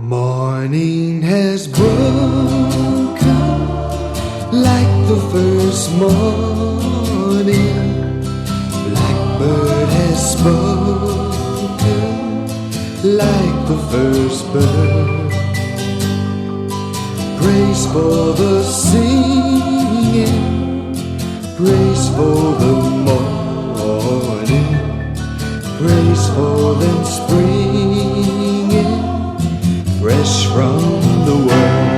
Morning has broken like the first morning. Blackbird has spoken like the first bird. Praise for the singing, praise for the morning, praise for them springing fresh from the world.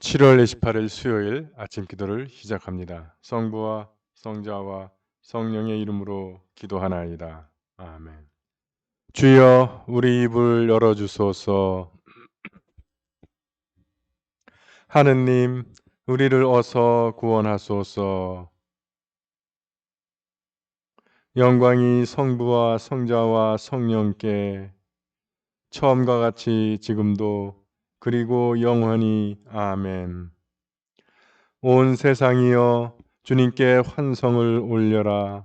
(7월 28일) 수요일 아침 기도를 시작합니다. 성부와 성자와 성령의 이름으로 기도하나이다. 아멘. 주여, 우리 입을 열어주소서. 하느님, 우리를 어서 구원하소서. 영광이 성부와 성자와 성령께 처음과 같이 지금도 그리고 영원히. 아멘. 온 세상이여, 주님께 환성을 올려라.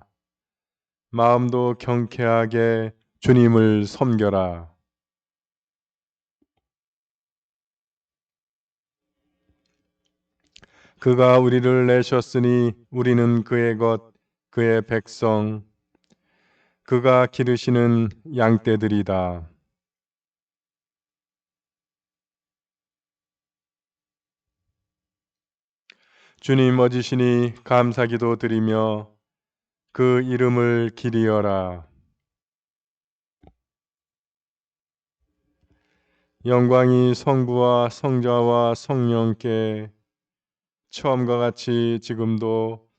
마음도 경쾌하게 주님을 섬겨라. 그가 우리를 내셨으니 우리는 그의 것, 그의 백성, 그가 기르시는 양떼들이다. 주님 어지시니 감사기도 드리며 그 이름을 기리어라. 영광이 성부와 성자와 성령께 처음과 같이 지금도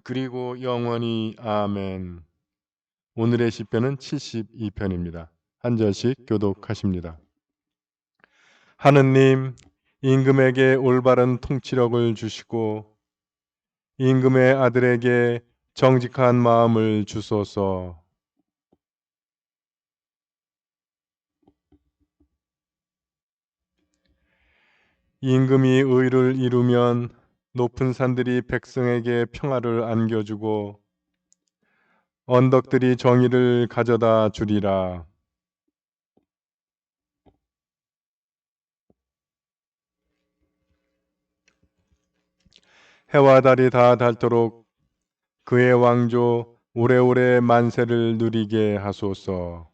그리고 영원히. 아멘. 오늘의 시편은 72편입니다. 한 절씩 교독하십니다. 하느님, 임금에게 올바른 통치력을 주시고 임금의 아들에게 정직한 마음을 주소서. 임금이 의를 이루면 높은 산들이 백성에게 평화를 안겨주고 언덕들이 정의를 가져다 주리라. 해와 달이 다 닳도록 그의 왕조 오래오래 만세를 누리게 하소서.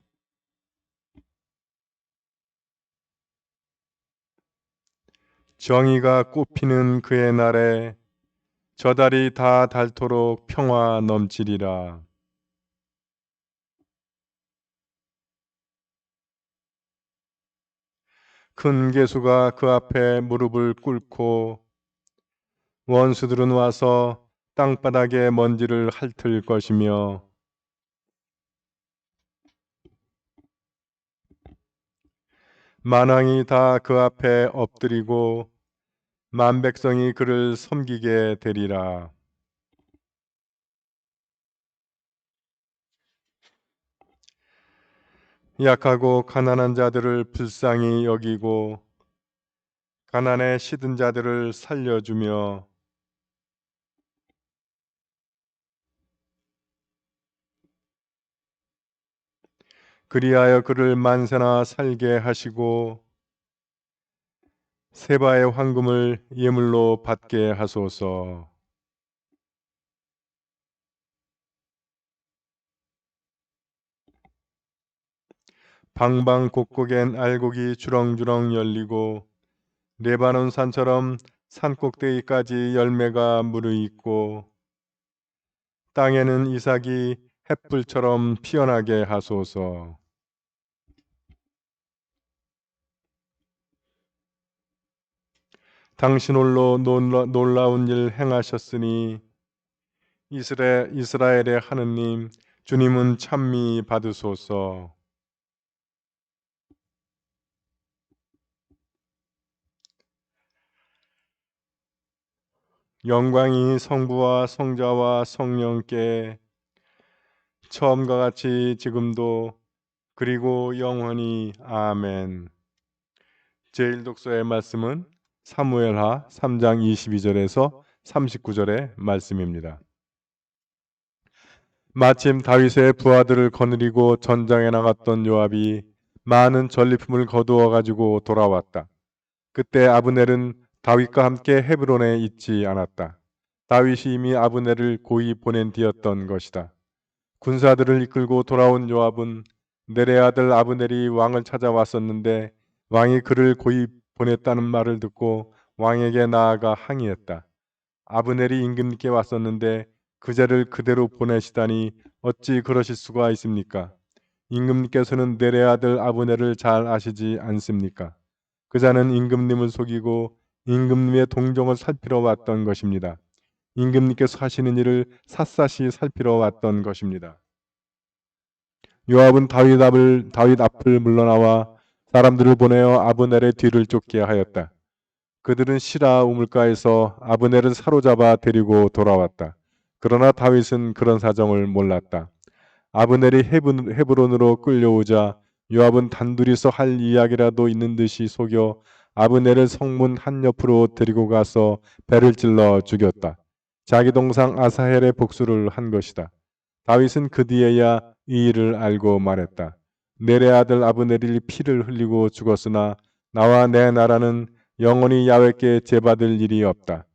정의가 꽃피는 그의 날에 저 달이 다 닳도록 평화 넘치리라. 큰 개수가 그 앞에 무릎을 꿇고 원수들은 와서 땅바닥에 먼지를 핥을 것이며 만왕이 다 그 앞에 엎드리고 만백성이 그를 섬기게 되리라. 약하고 가난한 자들을 불쌍히 여기고 가난에 시든 자들을 살려주며 그리하여 그를 만세나 살게 하시고 세바의 황금을 예물로 받게 하소서. 방방곡곡엔 알곡이 주렁주렁 열리고 레바논 산처럼 산꼭대기까지 열매가 무르익고 땅에는 이삭이 햇불처럼 피어나게 하소서. 당신 홀로 놀라운 일 행하셨으니 이스라엘의 하느님 주님은 찬미 받으소서. 영광이 성부와 성자와 성령께 처음과 같이 지금도 그리고 영원히 아멘. 제1독서의 말씀은 사무엘하 3장 22절에서 39절의 말씀입니다. 마침 다윗의 부하들을 거느리고 전장에 나갔던 요압이 많은 전리품을 거두어 가지고 돌아왔다. 그때 아브넬은 다윗과 함께 헤브론에 있지 않았다. 다윗이 이미 아브넬을 고이 보낸 뒤였던 것이다. 군사들을 이끌고 돌아온 요압은 넬의 아들 아브넬이 왕을 찾아왔었는데 왕이 그를 고이 보냈다는 말을 듣고 왕에게 나아가 항의했다. 아브넬이 임금님께 왔었는데 그자를 그대로 보내시다니 어찌 그러실 수가 있습니까? 임금님께서는 넬의 아들 아브넬을 잘 아시지 않습니까? 그자는 임금님을 속이고 임금님의 동정을 살피러 왔던 것입니다. 임금님께서 하시는 일을 샅샅이 살피러 왔던 것입니다. 요압은 다윗 앞을 물러나와 사람들을 보내어 아브넬의 뒤를 쫓게 하였다. 그들은 시라 우물가에서 아브넬을 사로잡아 데리고 돌아왔다. 그러나 다윗은 그런 사정을 몰랐다. 아브넬이 헤브론으로 끌려오자 요압은 단둘이서 할 이야기라도 있는 듯이 속여 아브넬을 성문 한옆으로 데리고 가서 배를 찔러 죽였다. 자기 동상 아사헬의 복수를 한 것이다. 다윗은 그 뒤에야 이 일을 알고 말했다. 넬의 아들 아브넬이 피를 흘리고 죽었으나 나와 내 나라는 영원히 야훼께 제받을 일이 없다.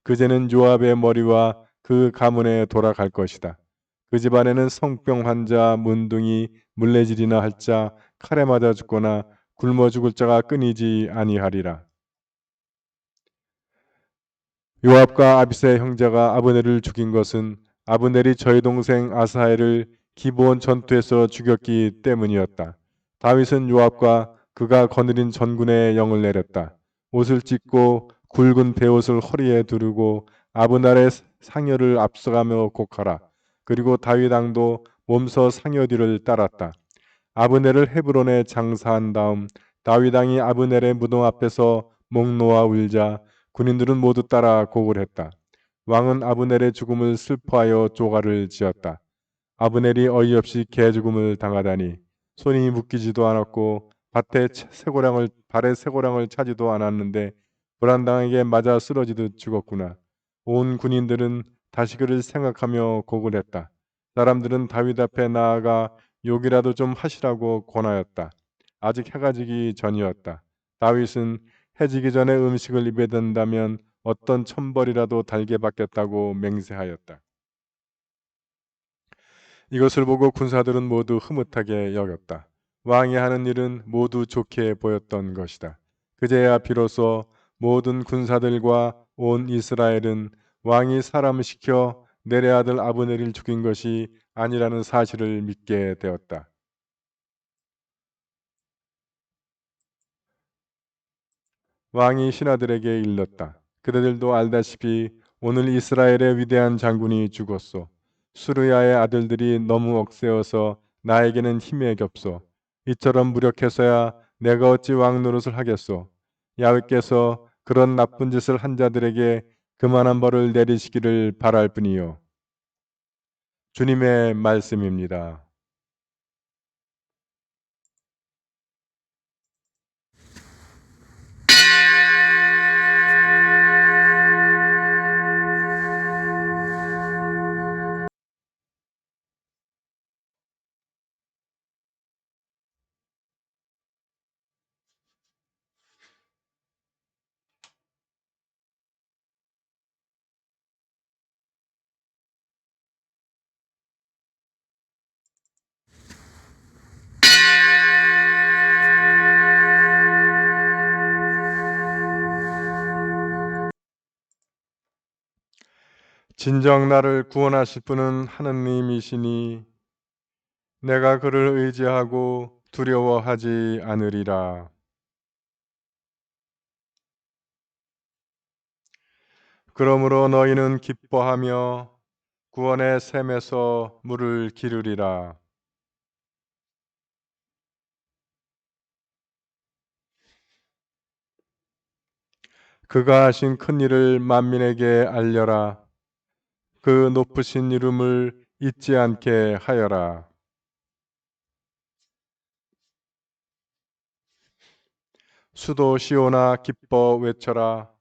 그제는 요압의 머리와 그 가문에 돌아갈 것이다. 그 집안에는 성병 환자, 문둥이, 물레질이나 할 자, 칼에 맞아 죽거나 굶어 죽을 자가 끊이지 아니하리라. 요압과 아비새의 형제가 아브넬을 죽인 것은 아브넬이 저희 동생 아사헬을 기브온 전투에서 죽였기 때문이었다. 다윗은 요압과 그가 거느린 전군에 영을 내렸다. 옷을 찢고 굵은 베옷을 허리에 두르고 아브넬의 상여를 앞서가며 곡하라. 그리고 다윗 왕도 몸서 상여 뒤를 따랐다. 아브넬을 헤브론에 장사한 다음 다윗 왕이 아브넬의 무덤 앞에서 목 놓아 울자 군인들은 모두 따라 곡을 했다. 왕은 아브넬의 죽음을 슬퍼하여 조가를 지었다. 아브넬이 어이없이 개죽음을 당하다니 손이 묶이지도 않았고 발에 쇠고랑을 차지도 않았는데 불안당에게 맞아 쓰러지듯 죽었구나. 온 군인들은 다시 그를 생각하며 곡을 했다. 사람들은 다윗 앞에 나아가 욕이라도 좀 하시라고 권하였다. 아직 해가 지기 전이었다. 다윗은 해지기 전에 음식을 입에 든다면 어떤 천벌이라도 달게 받겠다고 맹세하였다. 이것을 보고 군사들은 모두 흐뭇하게 여겼다. 왕이 하는 일은 모두 좋게 보였던 것이다. 그제야 비로소 모든 군사들과 온 이스라엘은 왕이 사람을 시켜 넬의 아들 아브넬을 죽인 것이 아니라는 사실을 믿게 되었다. 왕이 신하들에게 일렀다. 그대들도 알다시피 오늘 이스라엘의 위대한 장군이 죽었소. 수르야의 아들들이 너무 억세어서 나에게는 힘에 겹소. 이처럼 무력해서야 내가 어찌 왕 노릇을 하겠소. 야훼께서 그런 나쁜 짓을 한 자들에게 그만한 벌을 내리시기를 바랄 뿐이요. 주님의 말씀입니다. 진정 나를 구원하실 분은 하느님이시니 내가 그를 의지하고 두려워하지 않으리라. 그러므로 너희는 기뻐하며 구원의 샘에서 물을 기르리라. 그가 하신 큰 일을 만민에게 알려라. 그 높으신 이름을 잊지 않게 하여라. 수도 시온아 기뻐 외쳐라.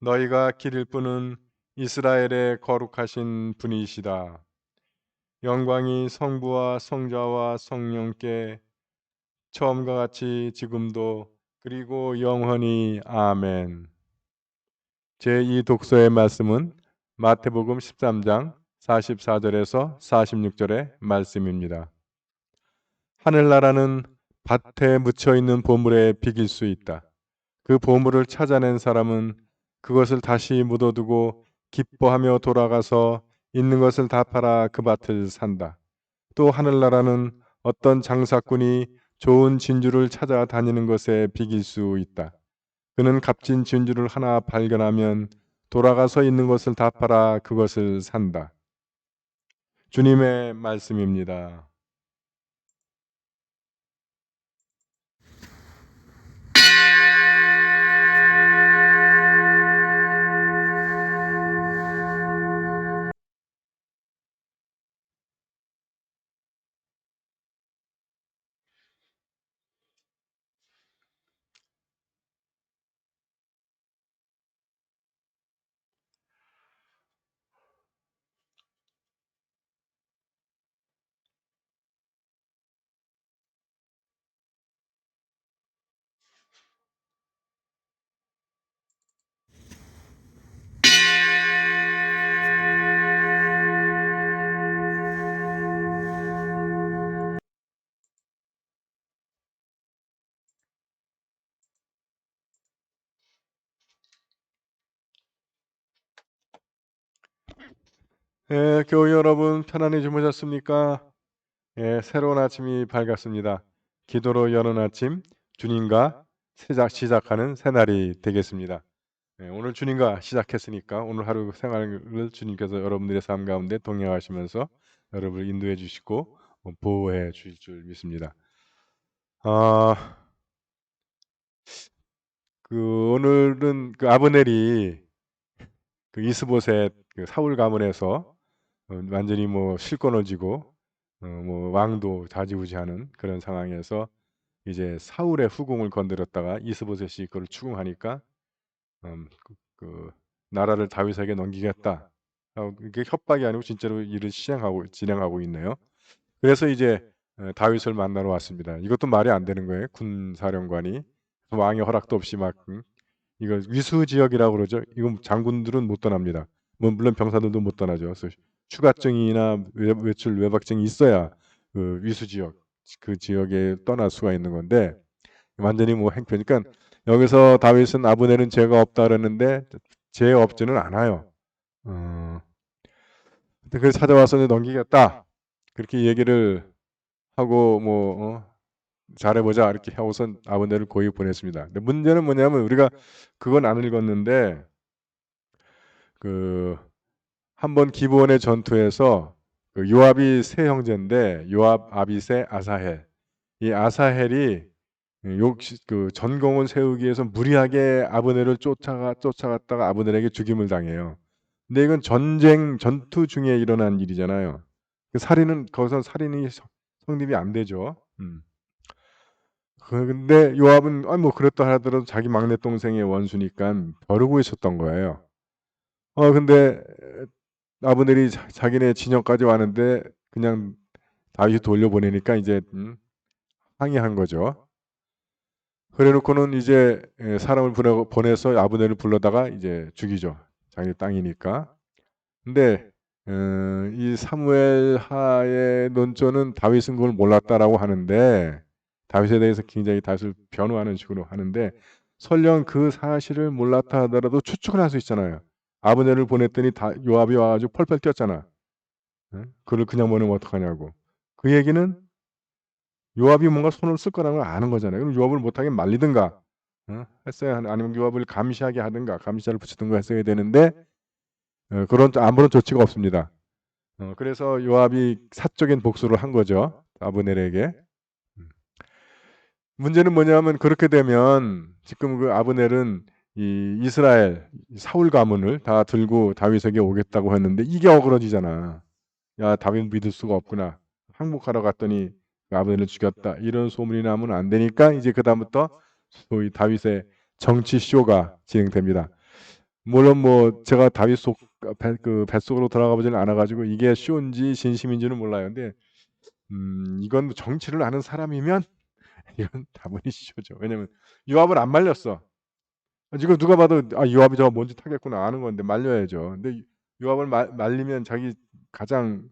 너희가 기릴 분은 이스라엘의 거룩하신 분이시다. 영광이 성부와 성자와 성령께 처음과 같이 지금도 그리고 영원히 아멘. 제2 독서의 말씀은 마태복음 13장 44절에서 46절의 말씀입니다. 하늘나라는 밭에 묻혀있는 보물에 비길 수 있다. 그 보물을 찾아낸 사람은 그것을 다시 묻어두고 기뻐하며 돌아가서 있는 것을 다 팔아 그 밭을 산다. 또 하늘나라는 어떤 장사꾼이 좋은 진주를 찾아다니는 것에 비길 수 있다. 그는 값진 진주를 하나 발견하면 돌아가서 있는 것을 다 팔아 그것을 산다. 주님의 말씀입니다. 교우 여러분 편안히 주무셨습니까? 새로운 아침이 밝았습니다. 기도로 여는 아침, 주님과 시작하는 새날이 되겠습니다. 오늘 주님과 시작했으니까 오늘 하루 생활을 주님께서 여러분들의 삶 가운데 동행하시면서 여러분을 인도해 주시고 보호해 주실 줄 믿습니다. 오늘은 그 아브넬이 그 이스보셋 그 사울 가문에서 완전히 뭐 실권을 쥐고 뭐 왕도 좌지우지하는 그런 상황에서 이제 사울의 후궁을 건드렸다가 이스보셋이 그걸 추궁하니까 그 나라를 다윗에게 넘기겠다. 이게 협박이 아니고 진짜로 일을 진행하고 있네요. 그래서 이제 다윗을 만나러 왔습니다. 이것도 말이 안 되는 거예요. 군사령관이 왕의 허락도 없이 막 이거 위수 지역이라고 그러죠. 이건 장군들은 못 떠납니다. 뭐 물론 병사들도 못 떠나죠. 그래서 휴가증이나 외출 외박증이 있어야 그 위수 지역 그 지역에 떠날 수가 있는 건데 완전히 뭐 행패. 그러니까 여기서 다윗은 아브넬은 죄가 없다 그랬는데 죄 없지는 않아요. 그래서 찾아와서 넘기겠다 그렇게 얘기를 하고 뭐 잘해보자 이렇게 하고선 아브넬을 고이 보냈습니다. 근데 문제는 뭐냐면 우리가 그건 안 읽었는데 그 한번 기브온의 전투에서 그 요압이 세 형제인데 요압, 아비세, 아사헬. 이 아사헬이 그 전공을 세우기 위해서 무리하게 아브넬을 쫓아갔다가 아브넬에게 죽임을 당해요. 근데 이건 전투 중에 일어난 일이잖아요. 그 살인은 거기서 살인이 성립이 안 되죠. 근데 요압은 뭐 그랬다 하더라도 자기 막내 동생의 원수니까 벼르고 있었던 거예요. 근데 아브넬이 자기네 진영까지 왔는데 그냥 다윗이 돌려보내니까 이제 항의한 거죠. 그래놓고는 이제 사람을 보내서 아브넬을 불러다가 이제 죽이죠. 자기 땅이니까. 근데 이 사무엘 하의 논조는 다윗은 그걸 몰랐다라고 하는데 다윗에 대해서 굉장히 다윗을 변호하는 식으로 하는데 설령 그 사실을 몰랐다 하더라도 추측을 할 수 있잖아요. 아브넬을 보냈더니 요압이 와가지고 펄펄 뛰었잖아. 그를 그냥 보내면 어떡하냐고. 그 얘기는 요압이 뭔가 손을 쓸 거라는 걸 아는 거잖아요. 그럼 요압을 못하게 말리든가 했어야 아니면 요압을 감시하게 하든가 감시자를 붙이든가 했어야 되는데 그런 아무런 조치가 없습니다. 그래서 요압이 사적인 복수를 한 거죠. 아브넬에게. 음. 문제는 뭐냐면 그렇게 되면 지금 그 아브넬은 이 이스라엘 사울 가문을 다 들고 다윗에게 오겠다고 했는데 이게 어그러지잖아. 야, 다윗 믿을 수가 없구나. 항복하러 갔더니 아브넬을 죽였다. 이런 소문이 나면 안 되니까 이제 그다음부터 소위 다윗의 정치 쇼가 진행됩니다. 물론 뭐 제가 다윗 그 뱃속으로 들어가 보지는 않아가지고 이게 쇼인지 진심인지는 몰라요. 근데 이건 뭐 정치를 아는 사람이면 이건 다분히 쇼죠. 왜냐면 요압을 안 말렸어. 지금 누가 봐도 아 요압이 저거 뭔지 타겠구나 아는 건데 말려야죠. 근데 요압을 말리면 자기 가장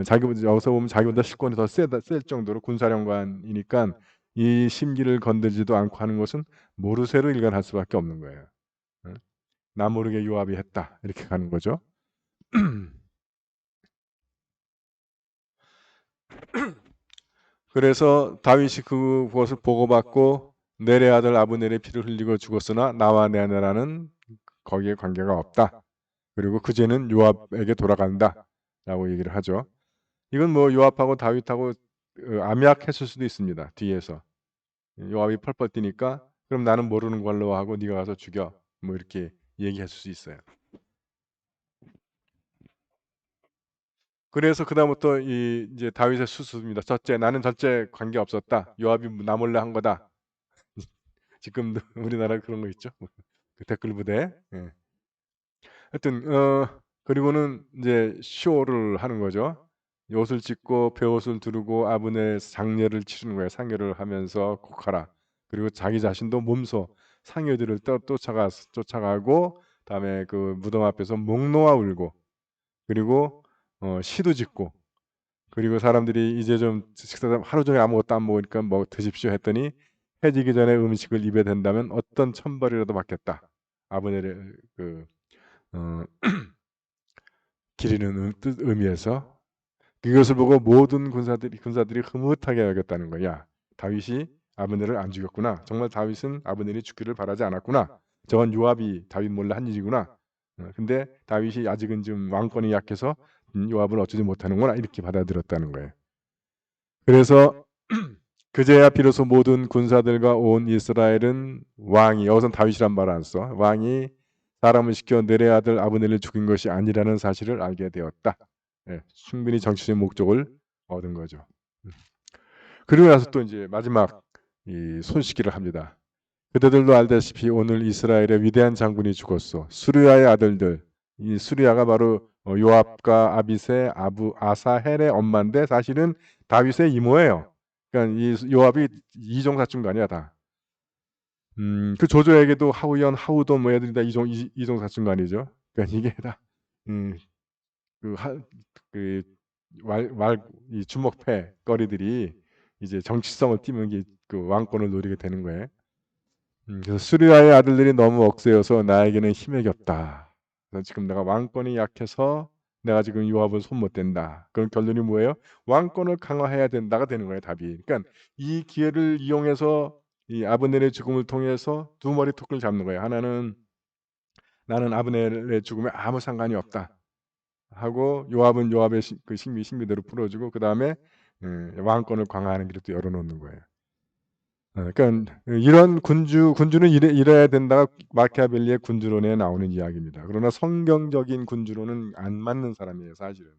자기보다 여기서 보면 자기보다 실권이 더 셀 정도로 군사령관이니까 이 심기를 건들지도 않고 하는 것은 모르쇠로 일관할 수밖에 없는 거예요. 나 모르게 요압이 했다 이렇게 가는 거죠. 그래서 다윗이 그것을 보고받고 넬의 아들 아브넬의 피를 흘리고 죽었으나 나와 내 아내라는 거기에 관계가 없다. 그리고 그 죄는 요압에게 돌아간다. 라고 얘기를 하죠. 이건 뭐 요압하고 다윗하고 암약했을 수도 있습니다. 뒤에서. 요압이 펄펄 뛰니까 그럼 나는 모르는 걸로 하고 네가 가서 죽여. 뭐 이렇게 얘기했을 수 있어요. 그래서 그다음부터 이제 다윗의 수습입니다. 첫째, 나는 절대 관계 없었다. 요압이 나 몰래 한 거다. 지금도 우리나라 그런 거 있죠. 그 댓글 부대. 예. 하여튼 그리고는 이제 쇼를 하는 거죠. 옷을 찢고 베옷을 두르고 아브넬 장례를 치르는 거예요. 상여를 하면서 곡하라. 그리고 자기 자신도 몸소 상여들을 쫓아가고 다음에 그 무덤 앞에서 목 놓아 울고 그리고 시도 짓고 그리고 사람들이 이제 좀 식사 하루 종일 아무것도 안 먹으니까 뭐 드십시오 했더니 해지기 전에 음식을 입에 댄다면 어떤 천벌이라도 받겠다. 아브넬의 그 기리는 의미에서 그것을 보고 모든 군사들이 흐뭇하게 여겼다는 거야. 다윗이 아브넬을 안 죽였구나. 정말 다윗은 아브넬이 죽기를 바라지 않았구나. 저건 요압이 다윗 몰래 한 일이구나. 근데 다윗이 아직은 좀 왕권이 약해서 요압을 어쩌지 못하는구나 이렇게 받아들였다는 거예요. 그래서 그제야 비로소 모든 군사들과 온 이스라엘은 왕이 여기선 다윗이란 말을 안 써. 왕이 사람을 시켜 넬의 아들 아브넬을 죽인 것이 아니라는 사실을 알게 되었다. 예, 충분히 정치적인 목적을 얻은 거죠. 그리고 나서 또 이제 마지막 이 손시기를 합니다. 그대들도 알다시피 오늘 이스라엘의 위대한 장군이 죽었어. 수르야의 아들들. 이 수르야가 바로 요압과 아비세, 아사헬의 엄마인데 사실은 다윗의 이모예요. 그러니까 이 요압이 이종 사춘간이야 다. 그 조조에게도 하우연, 하우돈 뭐 애들이 다 이종 사춘간이죠. 그러니까 이게 다 이 주먹패 거리들이 이제 정치성을 띠면 그 왕권을 노리게 되는 거예요. 그래서 수리아의 아들들이 너무 억세여서 나에게는 힘이 없다. 지금 내가 왕권이 약해서 내가 지금 요압을 손 못 댄다. 그럼 결론이 뭐예요? 왕권을 강화해야 된다가 되는 거예요, 답이. 그러니까 이 기회를 이용해서 이 아브넬의 죽음을 통해서 두 머리 토끼를 잡는 거예요. 하나는 나는 아브넬의 죽음에 아무 상관이 없다. 하고 요압은 요압의 그 신비대로 풀어주고 그 다음에 왕권을 강화하는 길을 또 열어놓는 거예요. 그러니까 이런 군주는 이래야 된다가 마키아벨리의 군주론에 나오는 이야기입니다. 그러나 성경적인 군주론은 안 맞는 사람이에요, 사실은.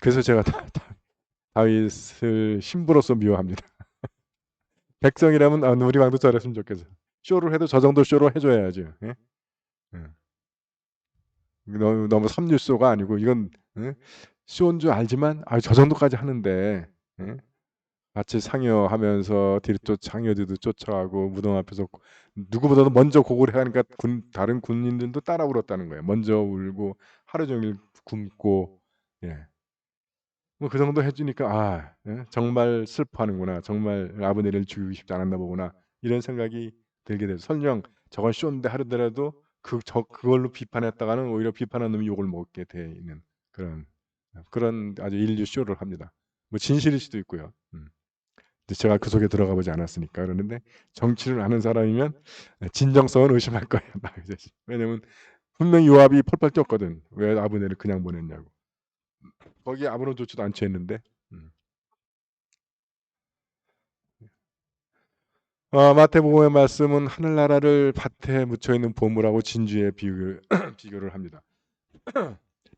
그래서 제가 다윗을 신부로서 미워합니다. 백성이라면 우리 왕도 저랬으면 좋겠어. 쇼를 해도 저 정도 쇼로 해줘야지. 예? 너무 삼류쇼가 아니고 이건 쇼인 줄 알지만 저 정도까지 하는데 같이 상여하면서 상여들도 쫓아가고 무덤 앞에서 누구보다도 먼저 고고를 하니까 다른 군인들도 따라 울었다는 거예요. 먼저 울고 하루 종일 굶고 뭐 그 정도 해주니까 정말 슬퍼하는구나. 정말 아브넬을 죽이고 싶지 않았나 보구나. 이런 생각이 들게 돼서 설령 저건 쇼인데 하더라도 그걸로 비판했다가는 오히려 비판한 놈이 욕을 먹게 돼 있는 그런 아주 인류 쇼를 합니다. 뭐 진실일 수도 있고요. 제가 그 속에 들어가 보지 않았으니까 그러는데 정치를 아는 사람이면 진정성은 의심할 거예요. 왜냐면 분명히 요압이 펄펄 뛰었거든. 왜 아브넬을 그냥 보냈냐고. 거기에 아무런 조치도 안 취했는데. 마태복음의 말씀은 하늘나라를 밭에 묻혀있는 보물하고 진주에 비교를 합니다.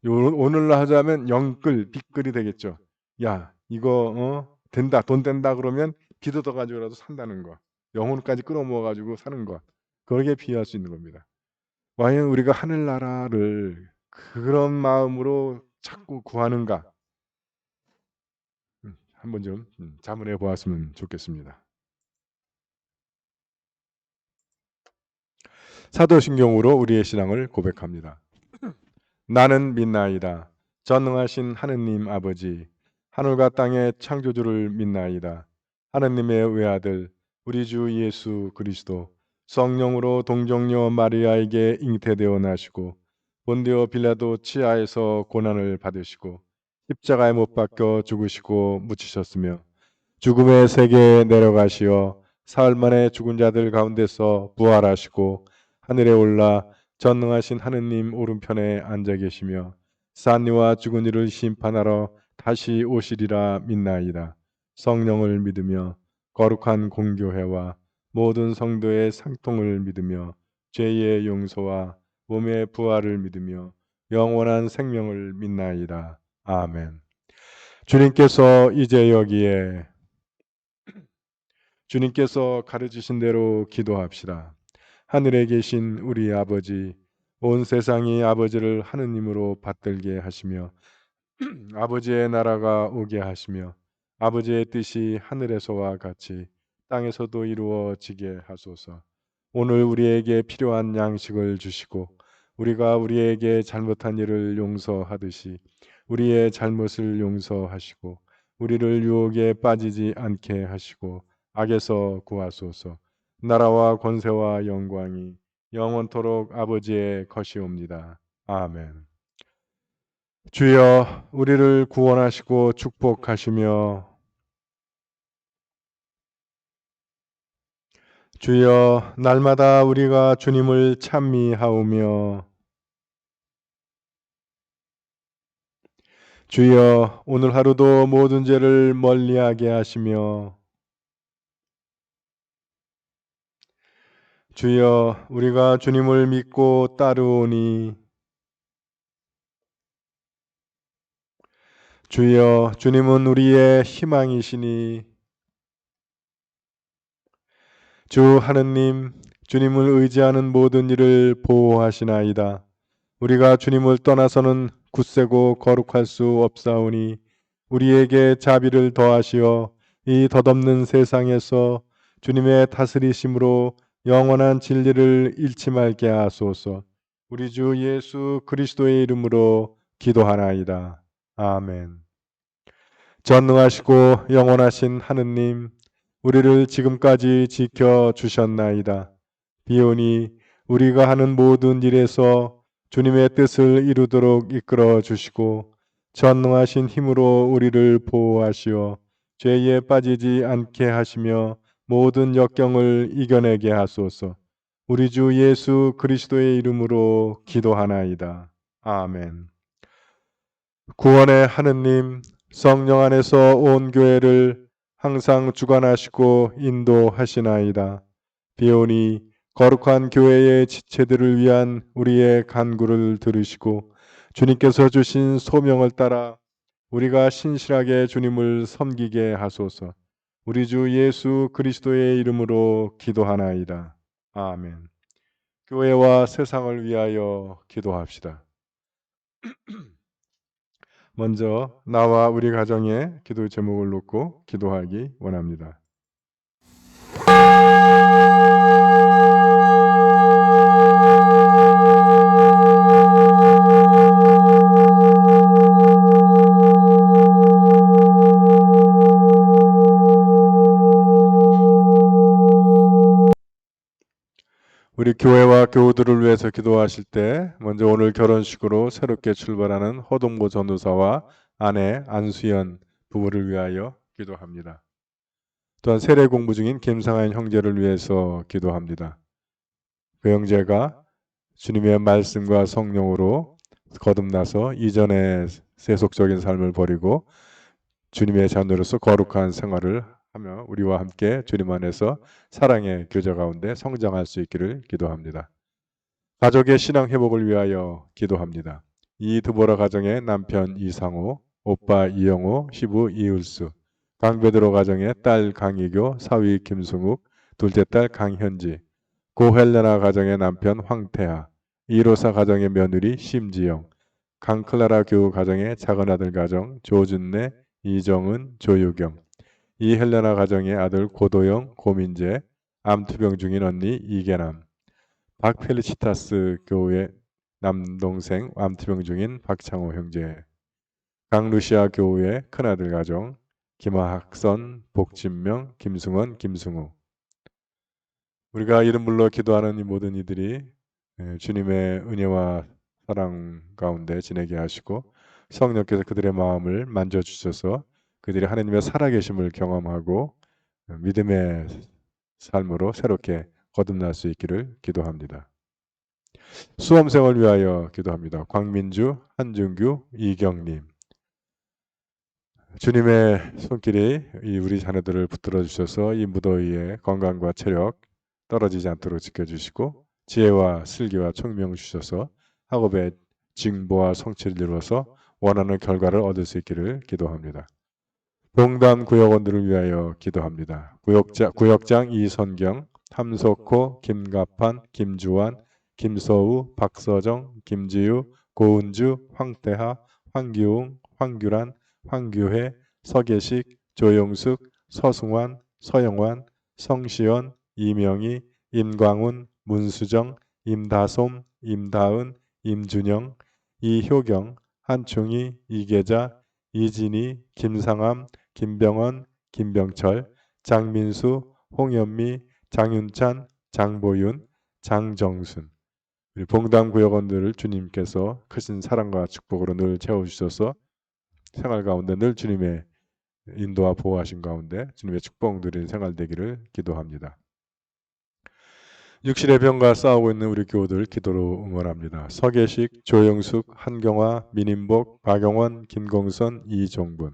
오늘날 하자면 영끌, 빅끌이 되겠죠. 야, 이거 된다, 돈 된다 그러면 빚 얻어가지고라도 산다는 거. 영혼까지 끌어모아가지고 사는 것. 그렇게 비유할 수 있는 겁니다. 과연 우리가 하늘나라를 그런 마음으로 자꾸 구하는가? 한번 좀 자문해 보았으면 좋겠습니다. 사도신경으로 우리의 신앙을 고백합니다. 나는 믿나이다. 전능하신 하느님 아버지, 하늘과 땅의 창조주를 믿나이다. 하느님의 외아들, 우리 주 예수 그리스도, 성령으로 동정녀 마리아에게 잉태되어 나시고 본디오 빌라도 치하에서 고난을 받으시고 십자가에 못 박혀 죽으시고 묻히셨으며 죽음의 세계에 내려가시어 사흘 만에 죽은 자들 가운데서 부활하시고 하늘에 올라 전능하신 하느님 오른편에 앉아 계시며 산이와 죽은 이를 심판하러 다시 오시리라 믿나이다. 성령을 믿으며 거룩한 공교회와 모든 성도의 상통을 믿으며 죄의 용서와 몸의 부활을 믿으며 영원한 생명을 믿나이다. 아멘. 주님께서 이제 여기에 주님께서 가르치신 대로 기도합시다. 하늘에 계신 우리 아버지, 온 세상이 아버지를 하느님으로 받들게 하시며 아버지의 나라가 오게 하시며 아버지의 뜻이 하늘에서와 같이 땅에서도 이루어지게 하소서. 오늘 우리에게 필요한 양식을 주시고 우리가 우리에게 잘못한 일을 용서하듯이 우리의 잘못을 용서하시고 우리를 유혹에 빠지지 않게 하시고 악에서 구하소서. 나라와 권세와 영광이 영원토록 아버지의 것이옵니다. 아멘. 주여 우리를 구원하시고 축복하시며 주여 날마다 우리가 주님을 찬미하오며 주여 오늘 하루도 모든 죄를 멀리하게 하시며 주여 우리가 주님을 믿고 따르오니 주여 주님은 우리의 희망이시니 주 하느님 주님을 의지하는 모든 일을 보호하시나이다. 우리가 주님을 떠나서는 굳세고 거룩할 수 없사오니 우리에게 자비를 더하시어 이 덧없는 세상에서 주님의 다스리심으로 영원한 진리를 잃지 말게 하소서. 우리 주 예수 그리스도의 이름으로 기도하나이다. 아멘. 전능하시고 영원하신 하느님, 우리를 지금까지 지켜주셨나이다. 비오니 우리가 하는 모든 일에서 주님의 뜻을 이루도록 이끌어 주시고 전능하신 힘으로 우리를 보호하시어 죄에 빠지지 않게 하시며 모든 역경을 이겨내게 하소서. 우리 주 예수 그리스도의 이름으로 기도하나이다. 아멘. 구원의 하느님, 성령 안에서 온 교회를 항상 주관하시고 인도하시나이다. 비오니 거룩한 교회의 지체들을 위한 우리의 간구를 들으시고 주님께서 주신 소명을 따라 우리가 신실하게 주님을 섬기게 하소서. 우리 주 예수 그리스도의 이름으로 기도하나이다. 아멘. 교회와 세상을 위하여 기도합시다. 먼저 나와 우리 가정의 기도 제목을 놓고 기도하기 원합니다. 우리 교회와 교우들을 위해서 기도하실 때 먼저 오늘 결혼식으로 새롭게 출발하는 허동보 전도사와 아내 안수연 부부를 위하여 기도합니다. 또한 세례 공부 중인 김상한 형제를 위해서 기도합니다. 그 형제가 주님의 말씀과 성령으로 거듭나서 이전의 세속적인 삶을 버리고 주님의 자녀로서 거룩한 생활을 하며 우리와 함께 주님 안에서 사랑의 교제 가운데 성장할 수 있기를 기도합니다. 가족의 신앙 회복을 위하여 기도합니다. 이드보라 가정의 남편 이상호, 오빠 이영호, 시부 이을수, 강베드로 가정의 딸 강희교, 사위 김승욱, 둘째 딸 강현지, 고헬레나 가정의 남편 황태하, 이로사 가정의 며느리 심지영, 강클라라 교우 가정의 작은 아들 가정 조준래, 이정은, 조유경, 이헬레나 가정의 아들 고도영, 고민재, 암투병 중인 언니 이계남, 박펠리치타스 교우의 남동생 암투병 중인 박창호 형제, 강루시아 교우의 큰아들 가정 김학선, 복진명, 김승원, 김승우. 우리가 이름 불러 기도하는 이 모든 이들이 주님의 은혜와 사랑 가운데 지내게 하시고 성령께서 그들의 마음을 만져주셔서 그들이 하나님의 살아계심을 경험하고 믿음의 삶으로 새롭게 거듭날 수 있기를 기도합니다. 수험생을 위하여 기도합니다. 광민주, 한준규, 이경님. 주님의 손길이 우리 자녀들을 붙들어 주셔서 이 무더위에 건강과 체력 떨어지지 않도록 지켜주시고 지혜와 슬기와 총명 주셔서 학업의 징보와 성취를 이루어서 원하는 결과를 얻을 수 있기를 기도합니다. 봉단 구역원들을 위하여 기도합니다. 구역장 이선경, 함석호, 김가판, 김주환, 김서우, 박서정, 김지유, 고은주, 황태하, 황기웅, 황규란, 황규회, 서계식, 조영숙, 서승환, 서영환, 성시연, 이명희, 임광훈, 문수정, 임다솜, 임다은, 임준영, 이효경, 한충희, 이계자, 이진희, 김상암, 김병헌, 김병철, 장민수, 홍현미, 장윤찬, 장보윤, 장정순. 우리 봉담 구역원들을 주님께서 크신 사랑과 축복으로 늘 채워주셔서 생활 가운데 늘 주님의 인도와 보호하신 가운데 주님의 축복 누리는 생활 되기를 기도합니다. 육신의 병과 싸우고 있는 우리 교우들 기도로 응원합니다. 서계식, 조영숙, 한경화, 민인복, 박영원, 김공선, 이종분.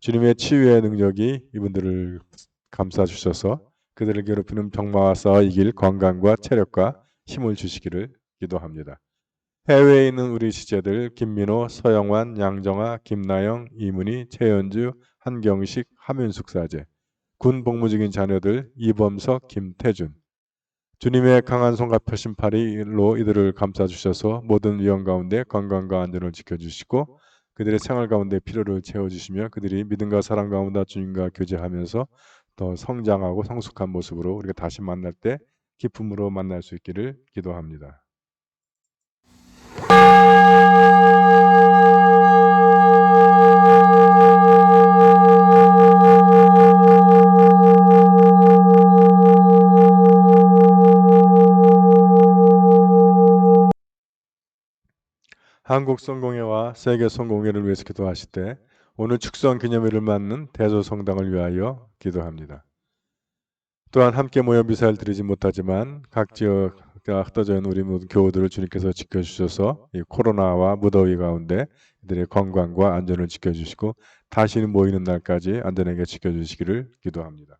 주님의 치유의 능력이 이분들을 감싸 주셔서 그들을 괴롭히는 병마와 싸워 이길 건강과 체력과 힘을 주시기를 기도합니다. 해외에 있는 우리 지체들 김민호, 서영환, 양정아, 김나영, 이문희, 최연주, 한경식, 함윤숙 사제, 군 복무 중인 자녀들 이범석, 김태준. 주님의 강한 손과 펴신 팔로 이들을 감싸주셔서 모든 위험 가운데 건강과 안전을 지켜주시고 그들의 생활 가운데 필요를 채워주시며 그들이 믿음과 사랑 가운데 주님과 교제하면서 더 성장하고 성숙한 모습으로 우리가 다시 만날 때 기쁨으로 만날 수 있기를 기도합니다. 한국 성공회와 세계 성공회를 위해서 기도하실 때 오늘 축성 기념일을 맞는 대조성당을 위하여 기도합니다. 또한 함께 모여 미사를 드리지 못하지만 각 지역과 흩어져 있는 우리 모든 교우들을 주님께서 지켜주셔서 이 코로나와 무더위 가운데 이들의 건강과 안전을 지켜주시고 다시는 모이는 날까지 안전하게 지켜주시기를 기도합니다.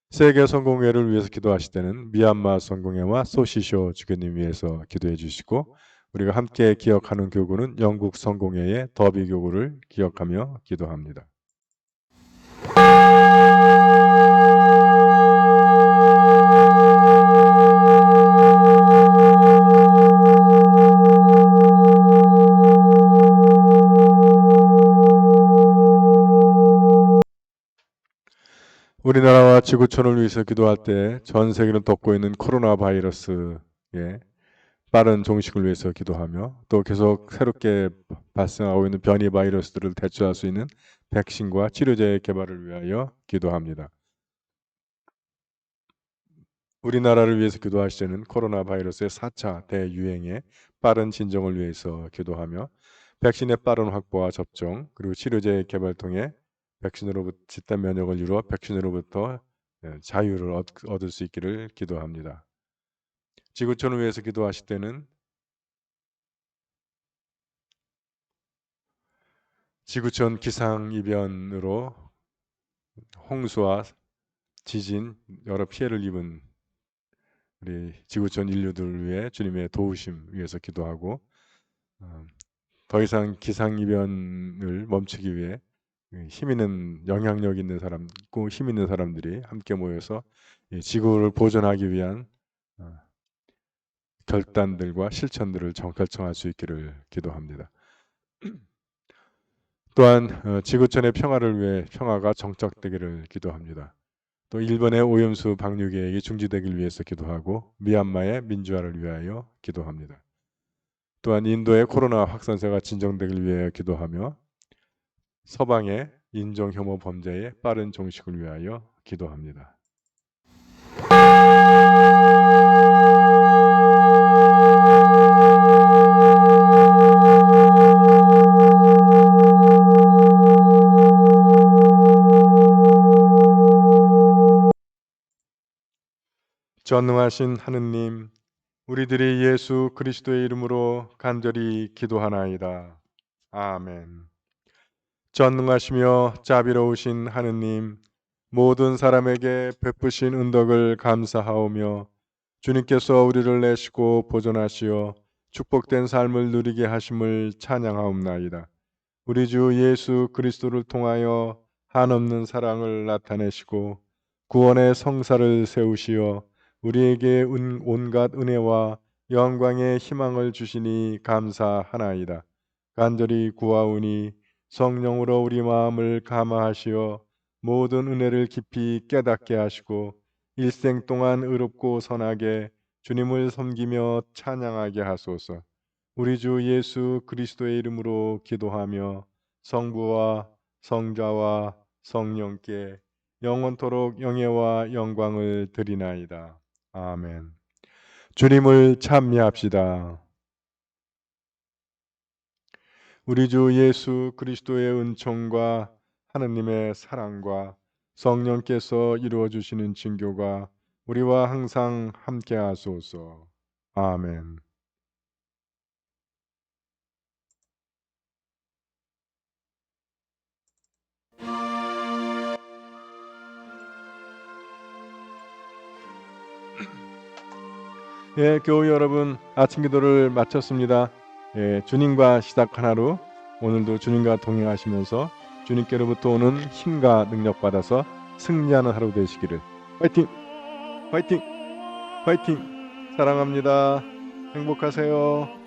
세계 성공회를 위해서 기도하실 때는 미얀마 성공회와 소시쇼 주교님 위해서 기도해 주시고 우리가 함께 기억하는 교구는 영국 성공회의 더비 교구를 기억하며 기도합니다. 우리나라와 지구촌을 위해서 기도할 때 전 세계를 덮고 있는 코로나 바이러스의 빠른 종식을 위해서 기도하며 또 계속 새롭게 발생하고 있는 변이 바이러스들을 대처할 수 있는 백신과 치료제의 개발을 위하여 기도합니다. 우리나라를 위해서 기도하실 때는 코로나 바이러스의 4차 대유행의 빠른 진정을 위해서 기도하며 백신의 빠른 확보와 접종 그리고 치료제의 개발 통해 백신으로부터 집단 면역을 이루어 백신으로부터 자유를 얻을 수 있기를 기도합니다. 지구촌을 위해서 기도하실 때는 지구촌 기상이변으로 홍수와 지진, 여러 피해를 입은 우리 지구촌 인류들을 위해 주님의 도우심 위해서 기도하고, 더 이상 기상이변을 멈추기 위해 힘 있는 영향력 있는 사람, 힘 있는 사람들이 함께 모여서 이 지구를 보존하기 위한 결단들과 실천들을 결정할 수 있기를 기도합니다. 또한 지구촌의 평화를 위해 평화가 정착되기를 기도합니다. 또 일본의 오염수 방류 계획이 중지되길 위해서 기도하고 미얀마의 민주화를 위하여 기도합니다. 또한 인도의 코로나 확산세가 진정되길 위하여 기도하며 서방의 인종혐오 범죄의 빠른 종식을 위하여 기도합니다. 전능하신 하느님, 우리들이 예수 그리스도의 이름으로 간절히 기도하나이다. 아멘. 전능하시며 자비로우신 하느님, 모든 사람에게 베푸신 은덕을 감사하오며 주님께서 우리를 내시고 보존하시어 축복된 삶을 누리게 하심을 찬양하옵나이다. 우리 주 예수 그리스도를 통하여 한없는 사랑을 나타내시고 구원의 성사를 세우시어 우리에게 온갖 은혜와 영광의 희망을 주시니 감사하나이다. 간절히 구하오니 성령으로 우리 마음을 감화하시어 모든 은혜를 깊이 깨닫게 하시고 일생 동안 의롭고 선하게 주님을 섬기며 찬양하게 하소서. 우리 주 예수 그리스도의 이름으로 기도하며 성부와 성자와 성령께 영원토록 영예와 영광을 드리나이다. 아멘. 주님을 찬미합시다. 우리 주 예수 그리스도의 은총과 하느님의 사랑과 성령께서 이루어 주시는 증교가 우리와 항상 함께 하소서. 아멘. 예, 교우 여러분, 아침 기도를 마쳤습니다. 예, 주님과 시작한 하루, 오늘도 주님과 동행하시면서 주님께로부터 오는 힘과 능력 받아서 승리하는 하루 되시기를. 화이팅! 화이팅! 화이팅! 사랑합니다. 행복하세요.